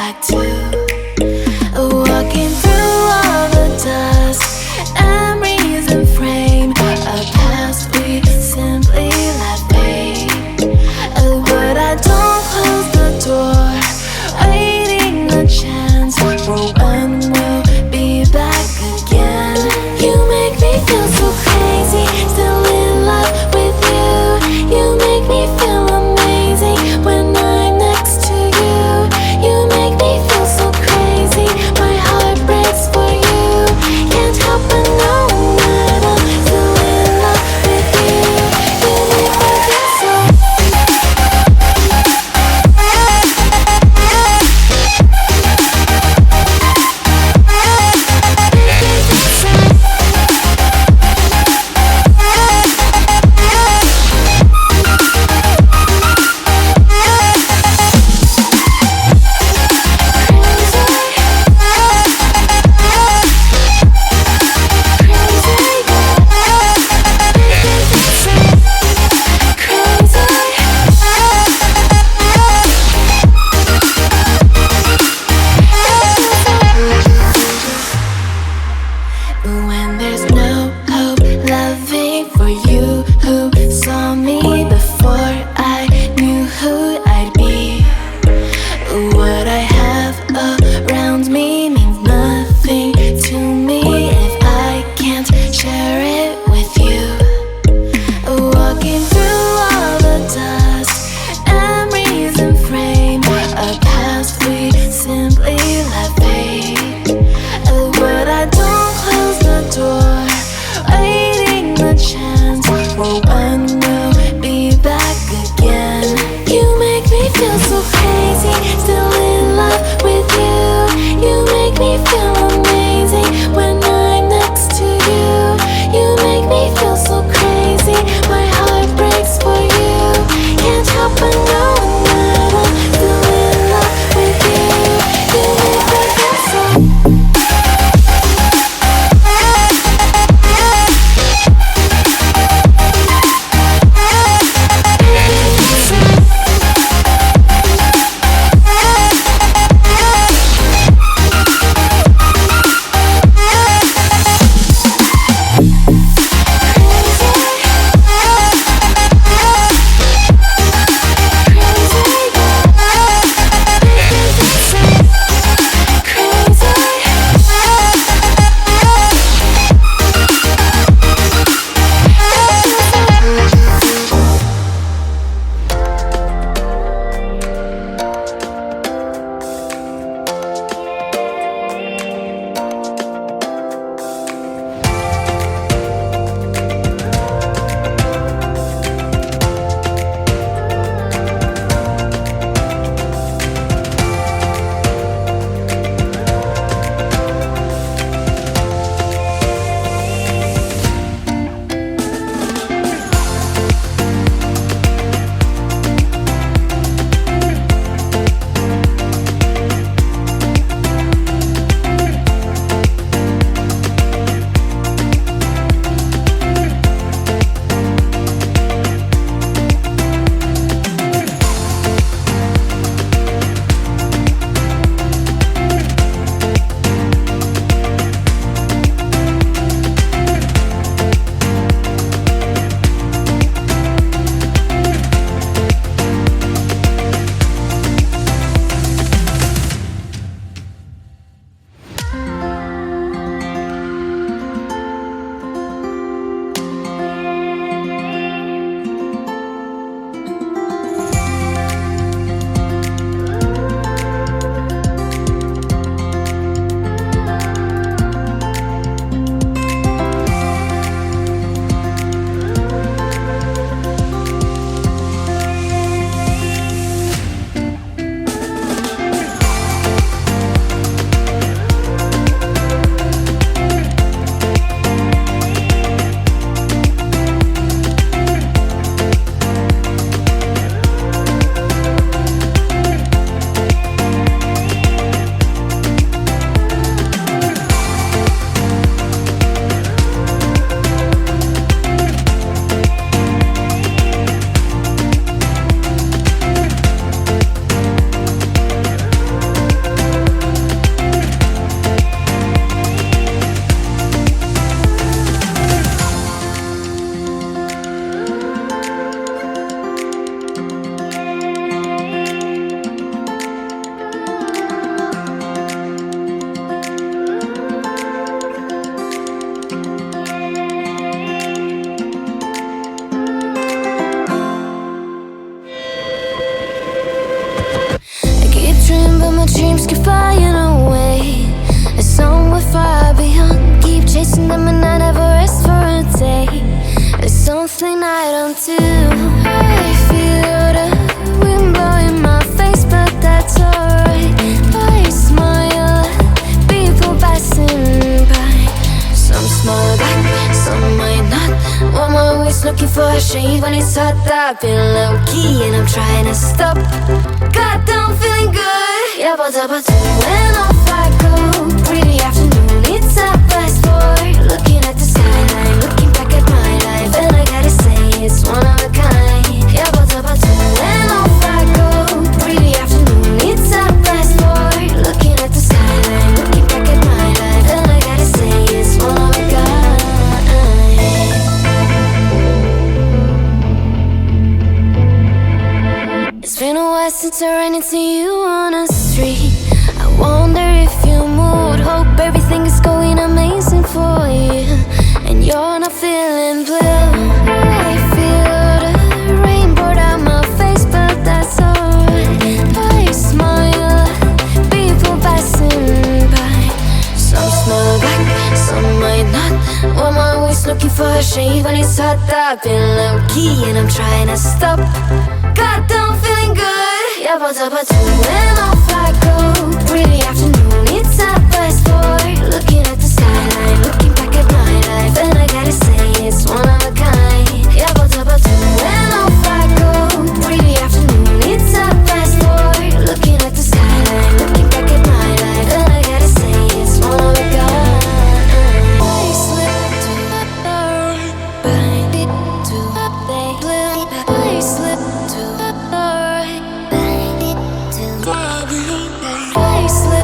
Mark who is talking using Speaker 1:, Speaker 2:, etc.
Speaker 1: back to walking through all the dust, memories and frame a past we simply let fade. But I don't close the door, waiting a chance for when we'll be back again. You make me feel so crazy, still in love with you. You make me feel amazing when I'm next to you. You make me feel dreams keep flying away. As somewhere far beyond, keep chasing them and I never rest for a day. There's something I don't do. I feel the wind blowing my face, but that's alright. I smile at people passing by. Some smile back, some might not. I'm always looking for a shade when it's hot. I've been low-key and I'm trying to stop. Goddamn, feeling good. Yeah, but when off I go. Pretty afternoon, it's a fast forward. Looking at the skyline, looking back at my life, and I gotta say it's one of a kind. Yeah, but when off I go. Pretty afternoon, it's a fast forward. Looking at the skyline, looking back at my life, and I gotta say it's one of a kind. It's been a while since I ran into you on the street. I wonder if you moved. Hope everything is going amazing for you, and you're not feeling blue. I feel the rain pour down my face, but that's alright. I smile at people passing by. Some smile back, some might not. I'm always looking for a shade when it's hot. I've been low-key and I'm trying to stop. Goddamn, feeling good. Yeah, but when off I go. Pretty afternoon, it's a fast forward. Looking at the skyline, looking back at my life, and I gotta say it's one of a kind. Yeah, but when off I go. Pretty afternoon, it's a fast forward. Looking at the skyline, looking back at my life, and I gotta say it's one of a kind. I slip to the door, bind it to the blue. I slip to the door, bind it to the blue. I slip